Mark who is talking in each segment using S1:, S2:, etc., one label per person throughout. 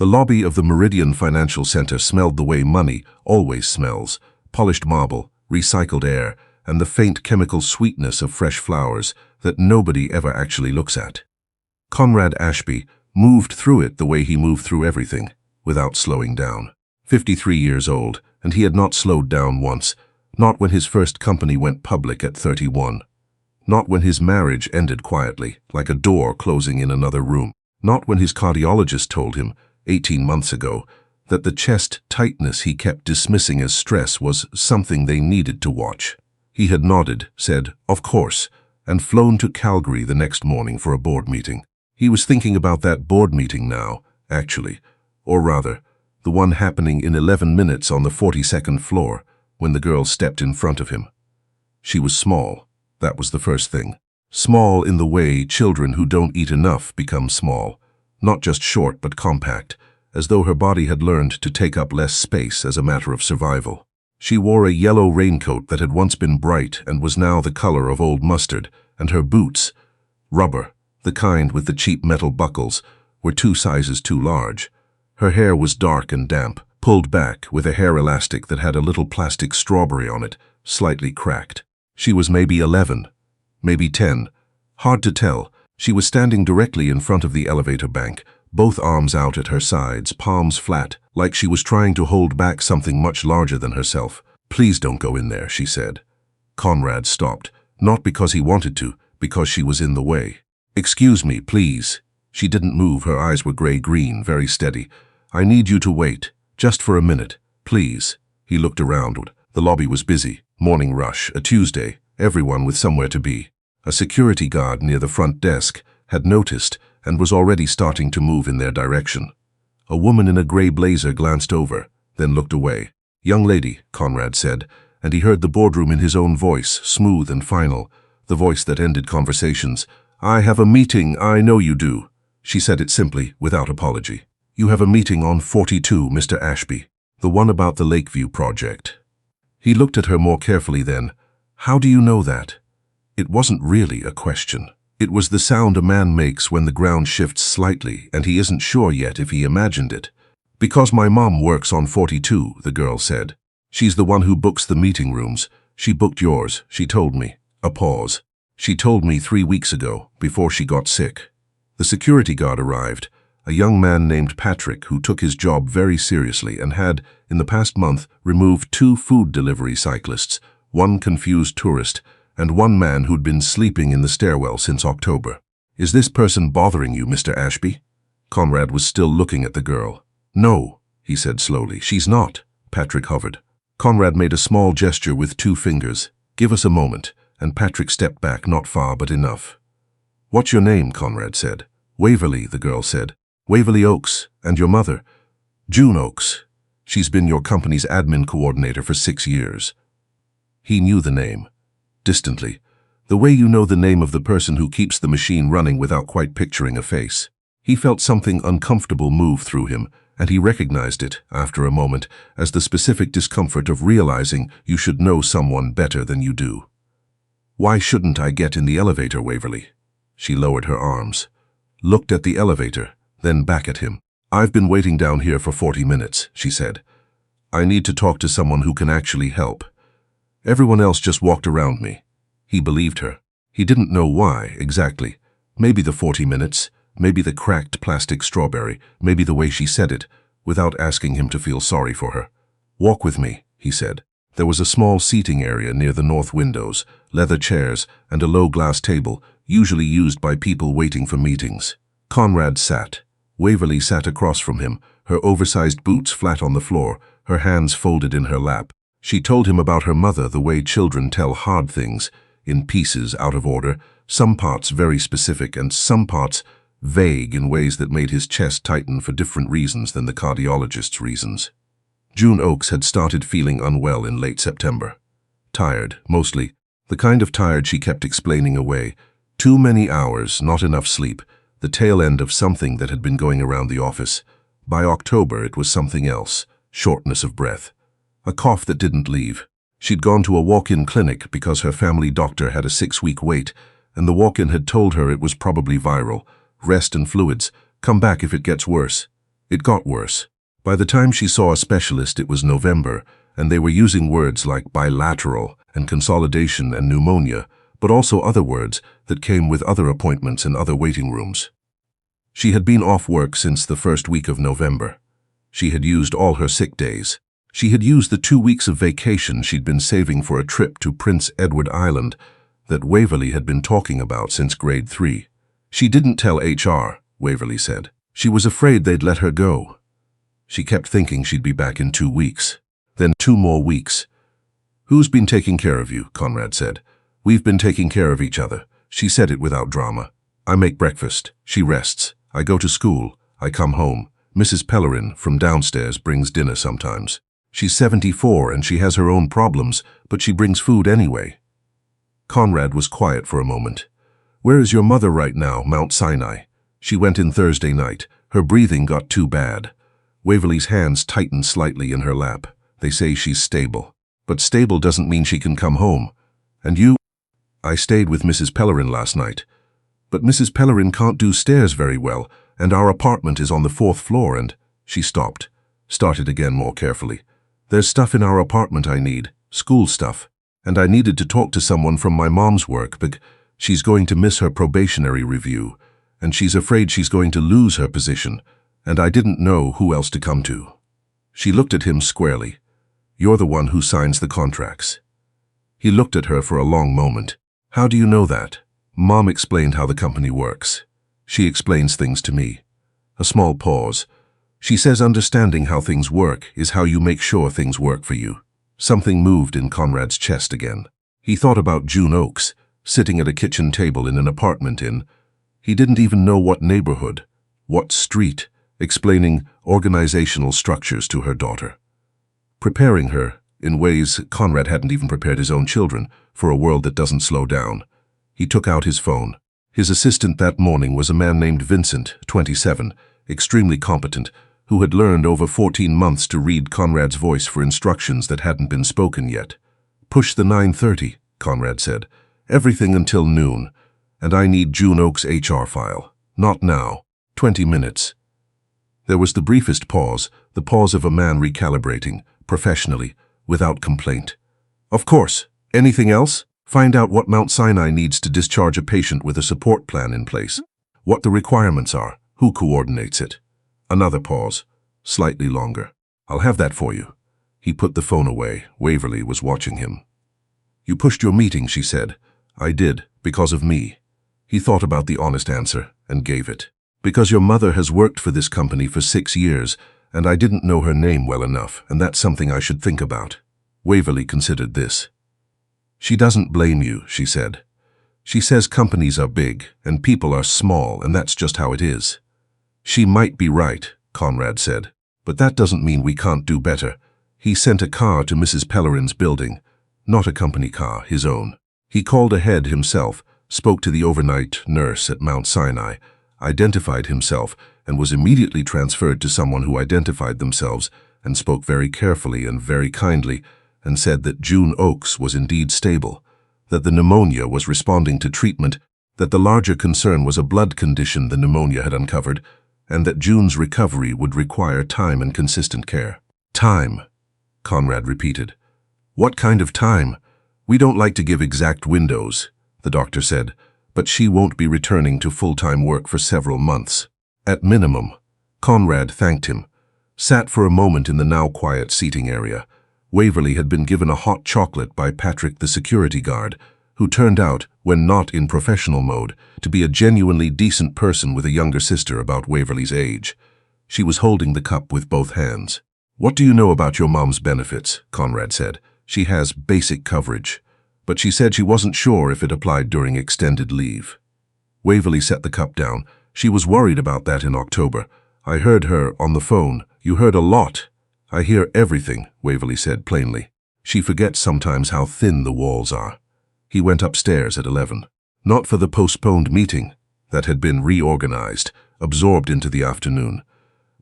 S1: The lobby of the Meridian Financial Center smelled the way money always smells: polished marble, recycled air, and the faint chemical sweetness of fresh flowers that nobody ever actually looks at. Conrad Ashby moved through it the way he moved through everything, without slowing down. 53 years old, and he had not slowed down once, not when his first company went public at 31. Not when his marriage ended quietly, like a door closing in another room. Not when his cardiologist told him, 18 months ago, that the chest tightness he kept dismissing as stress was something they needed to watch. He had nodded, said, "Of course," and flown to Calgary the next morning for a board meeting. He was thinking about that board meeting now, actually, or rather, the one happening in 11 minutes on the 42nd floor, when the girl stepped in front of him. She was small. That was the first thing. Small in the way children who don't eat enough become small. Not just short but compact, as though her body had learned to take up less space as a matter of survival. She wore a yellow raincoat that had once been bright and was now the color of old mustard, and her boots, rubber, the kind with the cheap metal buckles, were 2 sizes too large. Her hair was dark and damp, pulled back with a hair elastic that had a little plastic strawberry on it, slightly cracked. She was maybe 11, maybe 10. Hard to tell. She was standing directly in front of the elevator bank, both arms out at her sides, palms flat, like she was trying to hold back something much larger than herself. "Please don't go in there," she said. Conrad stopped, not because he wanted to, because she was in the way. "Excuse me, please." She didn't move, her eyes were gray-green, very steady. "I need you to wait, just for a minute, please." He looked around. The lobby was busy. Morning rush, a Tuesday, everyone with somewhere to be. A security guard near the front desk had noticed and was already starting to move in their direction. A woman in a gray blazer glanced over, then looked away. "Young lady," Conrad said, and he heard the boardroom in his own voice, smooth and final, the voice that ended conversations. "I have a meeting, I know you do." She said it simply, without apology. "You have a meeting on 42, Mr. Ashby, the one about the Lakeview project." He looked at her more carefully then. "How do you know that?" It wasn't really a question. It was the sound a man makes when the ground shifts slightly and he isn't sure yet if he imagined it. "Because my mom works on 42, the girl said. "She's the one who books the meeting rooms. She booked yours, she told me." A pause. "She told me 3 weeks ago, before she got sick." The security guard arrived, a young man named Patrick who took his job very seriously and had, in the past month, removed 2 food delivery cyclists, 1 confused tourist, and 1 man who'd been sleeping in the stairwell since October. "Is this person bothering you, Mr. Ashby?" Conrad was still looking at the girl. "No," he said slowly. "She's not." Patrick hovered. Conrad made a small gesture with 2 fingers. "Give us a moment," and Patrick stepped back, not far, but enough. "What's your name?" Conrad said. "Waverly," the girl said. "Waverly Oakes. And your mother?" "June Oakes. She's been your company's admin coordinator for 6 years. He knew the name. Distantly. The way you know the name of the person who keeps the machine running without quite picturing a face. He felt something uncomfortable move through him, and he recognized it, after a moment, as the specific discomfort of realizing you should know someone better than you do. "Why shouldn't I get in the elevator, Waverly?" She lowered her arms, looked at the elevator, then back at him. "I've been waiting down here for 40 minutes, she said. "I need to talk to someone who can actually help. Everyone else just walked around me." He believed her. He didn't know why, exactly. Maybe the 40 minutes, maybe the cracked plastic strawberry, maybe the way she said it, without asking him to feel sorry for her. "Walk with me," he said. There was a small seating area near the north windows, leather chairs, and a low glass table, usually used by people waiting for meetings. Conrad sat. Waverly sat across from him, her oversized boots flat on the floor, her hands folded in her lap. She told him about her mother the way children tell hard things, in pieces out of order, some parts very specific and some parts vague in ways that made his chest tighten for different reasons than the cardiologist's reasons. June Oakes had started feeling unwell in late September. Tired, mostly, the kind of tired she kept explaining away. Too many hours, not enough sleep, the tail end of something that had been going around the office. By October it was something else, shortness of breath. A cough that didn't leave. She'd gone to a walk-in clinic because her family doctor had a 6-week wait, and the walk-in had told her it was probably viral. Rest and fluids. Come back if it gets worse. It got worse. By the time she saw a specialist, it was November, and they were using words like bilateral and consolidation and pneumonia, but also other words that came with other appointments and other waiting rooms. She had been off work since the first week of November. She had used all her sick days. She had used the 2 weeks of vacation she'd been saving for a trip to Prince Edward Island that Waverly had been talking about since grade 3. She didn't tell HR, Waverly said. She was afraid they'd let her go. She kept thinking she'd be back in 2 weeks. Then 2 more weeks. "Who's been taking care of you?" Conrad said. "We've been taking care of each other." She said it without drama. "I make breakfast. She rests. I go to school. I come home. Mrs. Pellerin from downstairs brings dinner sometimes. She's 74 and she has her own problems, but she brings food anyway." Conrad was quiet for a moment. "Where is your mother right now?" "Mount Sinai. She went in Thursday night. Her breathing got too bad." Waverly's hands tightened slightly in her lap. "They say she's stable. But stable doesn't mean she can come home. And you?" "I stayed with Mrs. Pellerin last night. But Mrs. Pellerin can't do stairs very well, and our apartment is on the 4th floor and—" She stopped, started again more carefully. "There's stuff in our apartment I need, school stuff. And I needed to talk to someone from my mom's work, but she's going to miss her probationary review, and she's afraid she's going to lose her position, and I didn't know who else to come to." She looked at him squarely. "You're the one who signs the contracts." He looked at her for a long moment. "How do you know that?" "Mom explained how the company works. She explains things to me." A small pause. "She says understanding how things work is how you make sure things work for you." Something moved in Conrad's chest again. He thought about June Oakes, sitting at a kitchen table in an apartment in— he didn't even know what neighborhood, what street, explaining organizational structures to her daughter. Preparing her, in ways Conrad hadn't even prepared his own children, for a world that doesn't slow down. He took out his phone. His assistant that morning was a man named Vincent, 27, extremely competent, who had learned over 14 months to read Conrad's voice for instructions that hadn't been spoken yet. "Push the 9:30, Conrad said. "Everything until noon. And I need June Oakes' HR file. Not now. 20 minutes. There was the briefest pause, the pause of a man recalibrating, professionally, without complaint. "Of course. Anything else? Find out what Mount Sinai needs to discharge a patient with a support plan in place. What the requirements are. Who coordinates it." Another pause, slightly longer. "I'll have that for you." He put the phone away. Waverly was watching him. "You pushed your meeting," she said. "I did, because of me." He thought about the honest answer and gave it. "Because your mother has worked for this company for 6 years, and I didn't know her name well enough, and that's something I should think about." Waverly considered this. "She doesn't blame you," she said. "She says companies are big, and people are small, and that's just how it is." "She might be right," Conrad said. "But that doesn't mean we can't do better." He sent a car to Mrs. Pellerin's building. Not a company car, his own. He called ahead himself, spoke to the overnight nurse at Mount Sinai, identified himself, and was immediately transferred to someone who identified themselves and spoke very carefully and very kindly, and said that June Oakes was indeed stable, that the pneumonia was responding to treatment, that the larger concern was a blood condition the pneumonia had uncovered, and that June's recovery would require time and consistent care. "Time," Conrad repeated. "What kind of time? We don't like to give exact windows," the doctor said, "but she won't be returning to full-time work for several months. At minimum." Conrad thanked him, sat for a moment in the now quiet seating area. Waverly had been given a hot chocolate by Patrick, the security guard, who turned out, when not in professional mode, to be a genuinely decent person with a younger sister about Waverly's age. She was holding the cup with both hands. "What do you know about your mom's benefits?" Conrad said. "She has basic coverage, but she said she wasn't sure if it applied during extended leave." Waverly set the cup down. "She was worried about that in October. I heard her on the phone." "You heard a lot." "I hear everything," Waverly said plainly. "She forgets sometimes how thin the walls are." He went upstairs at 11. Not for the postponed meeting that had been reorganized, absorbed into the afternoon,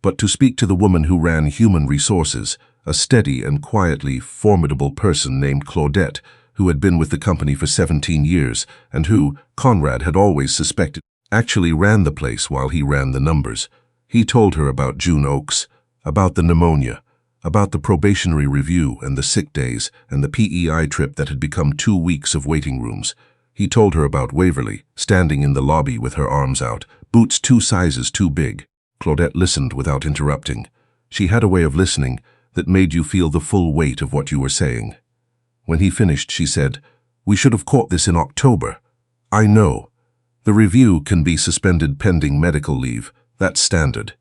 S1: but to speak to the woman who ran human resources, a steady and quietly formidable person named Claudette, who had been with the company for 17 years and who, Conrad had always suspected, actually ran the place while he ran the numbers. He told her about June Oakes, about the pneumonia, about the probationary review and the sick days and the PEI trip that had become 2 weeks of waiting rooms. He told her about Waverly, standing in the lobby with her arms out, boots 2 sizes too big. Claudette listened without interrupting. She had a way of listening that made you feel the full weight of what you were saying. When he finished, she said, "We should have caught this in October." "I know. The review can be suspended pending medical leave. That's standard."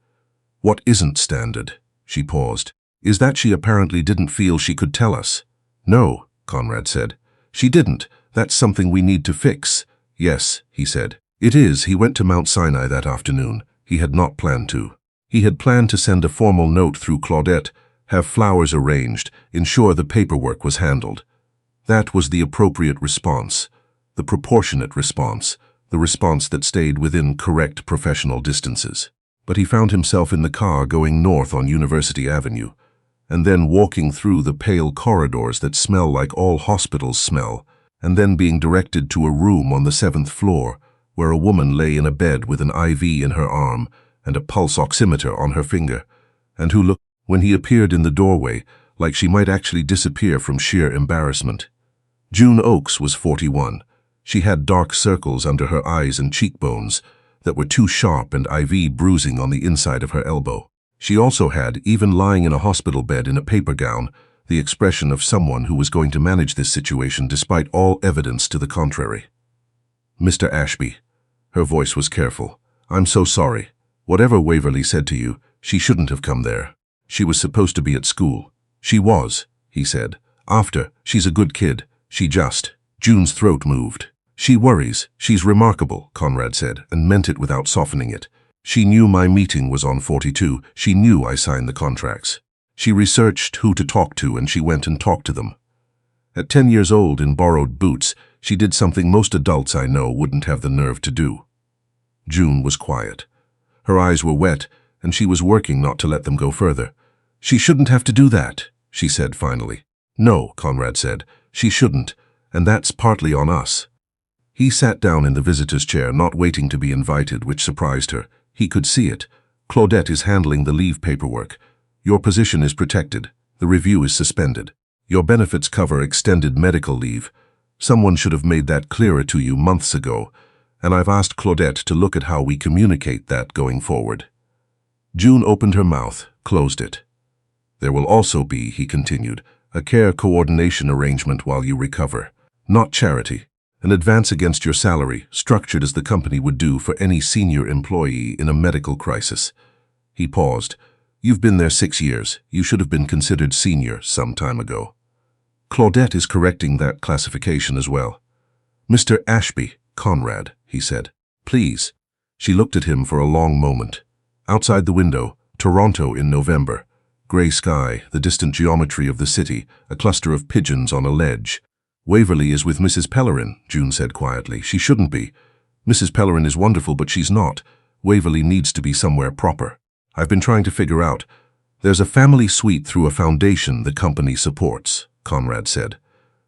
S1: "What isn't standard?" She paused. "Is that she apparently didn't feel she could tell us." "No," Conrad said. "She didn't. That's something we need to fix." "Yes," he said. "It is." He went to Mount Sinai that afternoon. He had not planned to. He had planned to send a formal note through Claudette, have flowers arranged, ensure the paperwork was handled. That was the appropriate response, the proportionate response, the response that stayed within correct professional distances. But he found himself in the car going north on University Avenue, and then walking through the pale corridors that smell like all hospitals smell, and then being directed to a room on the 7th floor, where a woman lay in a bed with an IV in her arm and a pulse oximeter on her finger, and who looked, when he appeared in the doorway, like she might actually disappear from sheer embarrassment. June Oakes was 41. She had dark circles under her eyes and cheekbones that were too sharp and IV bruising on the inside of her elbow. She also had, even lying in a hospital bed in a paper gown, the expression of someone who was going to manage this situation despite all evidence to the contrary. "Mr. Ashby." Her voice was careful. "I'm so sorry. Whatever Waverly said to you, she shouldn't have come there. She was supposed to be at school." "She was," he said. She's a good kid. She just..." June's throat moved. "She worries. She's remarkable," Conrad said, and meant it without softening it. "She knew my meeting was on 42. She knew I signed the contracts. She researched who to talk to, and she went and talked to them. At 10 years old, in borrowed boots, she did something most adults I know wouldn't have the nerve to do." June was quiet. Her eyes were wet, and she was working not to let them go further. "She shouldn't have to do that," she said finally. "No," Conrad said, "she shouldn't, and that's partly on us." He sat down in the visitor's chair, not waiting to be invited, which surprised her. He could see it. "Claudette is handling the leave paperwork. Your position is protected. The review is suspended. Your benefits cover extended medical leave. Someone should have made that clearer to you months ago, and I've asked Claudette to look at how we communicate that going forward." June opened her mouth, closed it. "There will also be," he continued, "a care coordination arrangement while you recover. Not charity. An advance against your salary, structured as the company would do for any senior employee in a medical crisis." He paused. "You've been there 6 years. You should have been considered senior some time ago." "Claudette is correcting that classification as well." "Mr. Ashby, Conrad," he said. "Please." She looked at him for a long moment. Outside the window, Toronto in November. Gray sky, the distant geometry of the city, a cluster of pigeons on a ledge. "Waverly is with Mrs. Pellerin," June said quietly. "She shouldn't be. Mrs. Pellerin is wonderful, but she's not. Waverly needs to be somewhere proper. I've been trying to figure out. There's a family suite through a foundation the company supports," Conrad said.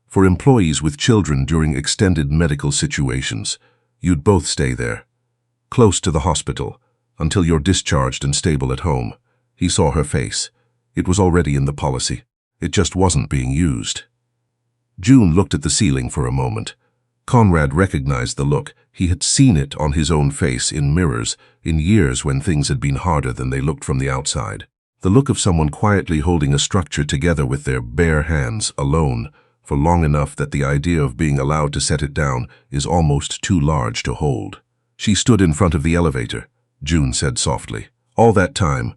S1: "For employees with children during extended medical situations. You'd both stay there. Close to the hospital, until you're discharged and stable at home." He saw her face. It was already in the policy. It just wasn't being used. June looked at the ceiling for a moment. Conrad recognized the look. He had seen it on his own face in mirrors, in years when things had been harder than they looked from the outside. The look of someone quietly holding a structure together with their bare hands, alone, for long enough that the idea of being allowed to set it down is almost too large to hold. "She stood in front of the elevator," June said softly. "All that time."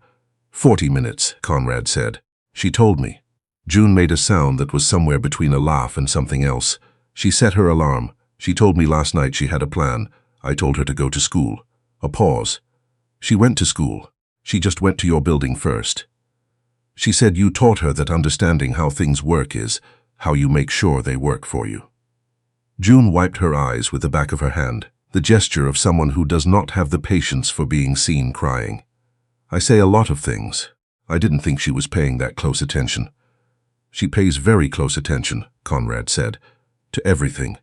S1: 40 minutes, Conrad said. "She told me." June made a sound that was somewhere between a laugh and something else. "She set her alarm. She told me last night she had a plan. I told her to go to school." A pause. "She went to school. She just went to your building first. She said you taught her that understanding how things work is how you make sure they work for you." June wiped her eyes with the back of her hand, the gesture of someone who does not have the patience for being seen crying. "I say a lot of things. I didn't think she was paying that close attention." "She pays very close attention," Conrad said, "to everything."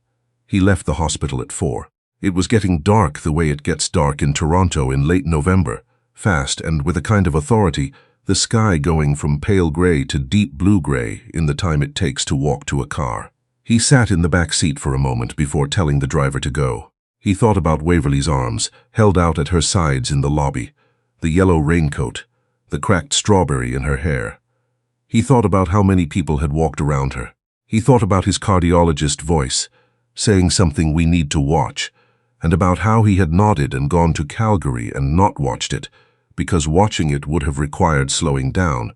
S1: He left the hospital at 4. It was getting dark the way it gets dark in Toronto in late November, fast and with a kind of authority, the sky going from pale gray to deep blue-gray in the time it takes to walk to a car. He sat in the back seat for a moment before telling the driver to go. He thought about Waverly's arms, held out at her sides in the lobby, the yellow raincoat, the cracked strawberry in her hair. He thought about how many people had walked around her. He thought about his cardiologist voice, saying something we need to watch, and about how he had nodded and gone to Calgary and not watched it, because watching it would have required slowing down,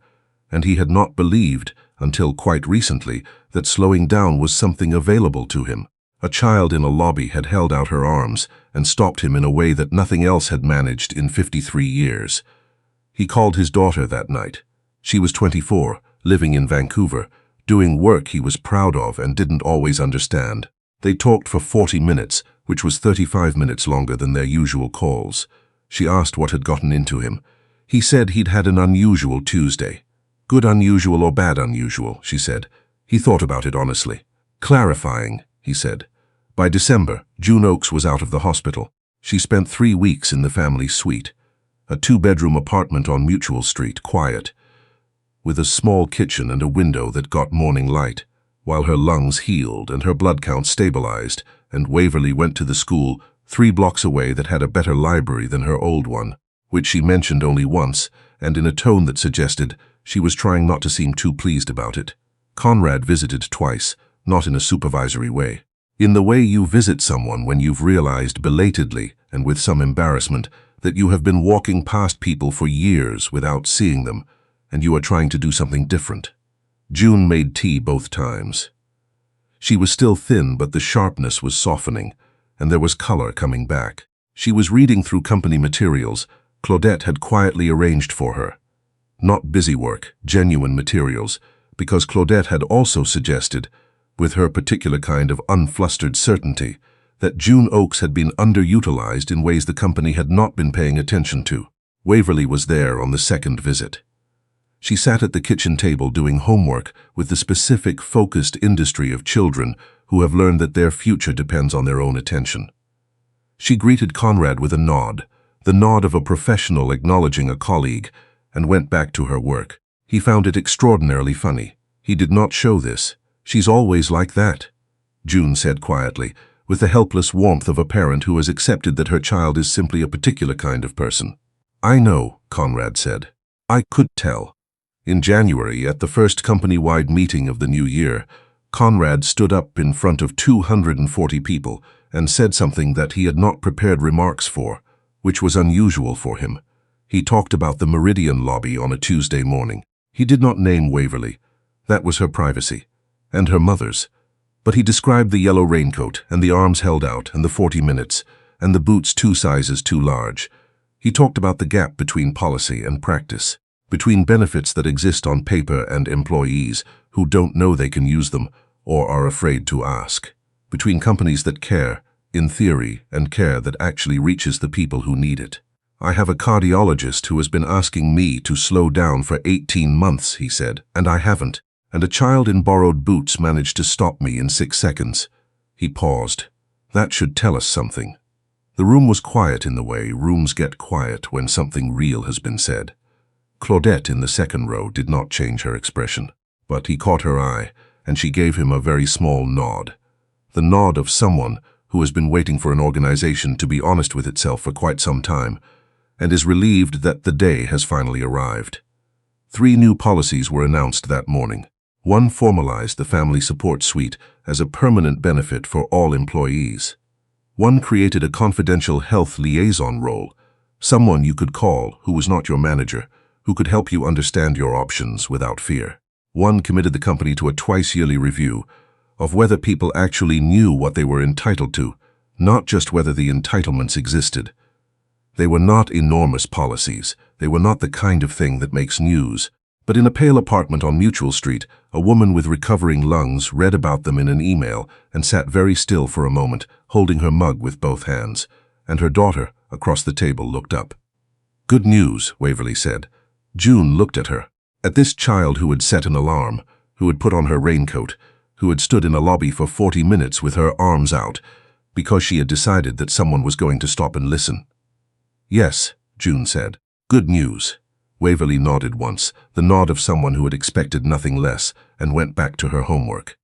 S1: and he had not believed, until quite recently, that slowing down was something available to him. A child in a lobby had held out her arms and stopped him in a way that nothing else had managed in 53 years. He called his daughter that night. She was 24, living in Vancouver, doing work he was proud of and didn't always understand. They talked for 40 minutes, which was 35 minutes longer than their usual calls. She asked what had gotten into him. He said he'd had an unusual Tuesday. Good unusual or bad unusual, she said. He thought about it honestly. Clarifying, he said. By December, June Oakes was out of the hospital. She spent 3 weeks in the family suite, a 2-bedroom apartment on Mutual Street, quiet, with a small kitchen and a window that got morning light, while her lungs healed and her blood count stabilized, and Waverly went to the school 3 blocks away that had a better library than her old one, which she mentioned only once, and in a tone that suggested she was trying not to seem too pleased about it. Conrad visited twice, not in a supervisory way. In the way you visit someone when you've realized belatedly and with some embarrassment that you have been walking past people for years without seeing them, and you are trying to do something different. June made tea both times. She was still thin, but the sharpness was softening, and there was color coming back. She was reading through company materials Claudette had quietly arranged for her. Not busy work, genuine materials, because Claudette had also suggested, with her particular kind of unflustered certainty, that June Oakes had been underutilized in ways the company had not been paying attention to. Waverly was there on the second visit. She sat at the kitchen table doing homework with the specific, focused industry of children who have learned that their future depends on their own attention. She greeted Conrad with a nod, the nod of a professional acknowledging a colleague, and went back to her work. He found it extraordinarily funny. He did not show this. She's always like that, June said quietly, with the helpless warmth of a parent who has accepted that her child is simply a particular kind of person. I know, Conrad said. I could tell. In January, at the first company-wide meeting of the new year, Conrad stood up in front of 240 people and said something that he had not prepared remarks for, which was unusual for him. He talked about the Meridian lobby on a Tuesday morning. He did not name Waverly. That was her privacy, and her mother's. But he described the yellow raincoat and the arms held out and the 40 minutes and the boots 2 sizes too large. He talked about the gap between policy and practice, between benefits that exist on paper and employees who don't know they can use them or are afraid to ask, between companies that care, in theory, and care that actually reaches the people who need it. I have a cardiologist who has been asking me to slow down for 18 months, he said, and I haven't. And a child in borrowed boots managed to stop me in 6 seconds. He paused. That should tell us something. The room was quiet in the way rooms get quiet when something real has been said. Claudette in the second row did not change her expression, but he caught her eye, and she gave him a very small nod. The nod of someone who has been waiting for an organization to be honest with itself for quite some time, and is relieved that the day has finally arrived. 3 new policies were announced that morning. One formalized the family support suite as a permanent benefit for all employees. One created a confidential health liaison role, someone you could call who was not your manager, who could help you understand your options without fear. One committed the company to a twice-yearly review of whether people actually knew what they were entitled to, not just whether the entitlements existed. They were not enormous policies. They were not the kind of thing that makes news. But in a pale apartment on Mutual Street, a woman with recovering lungs read about them in an email and sat very still for a moment, holding her mug with both hands, and her daughter, across the table, looked up. Good news, Waverly said. June looked at her, at this child who had set an alarm, who had put on her raincoat, who had stood in a lobby for 40 minutes with her arms out, because she had decided that someone was going to stop and listen. Yes, June said. Good news. Waverly nodded once, the nod of someone who had expected nothing less, and went back to her homework.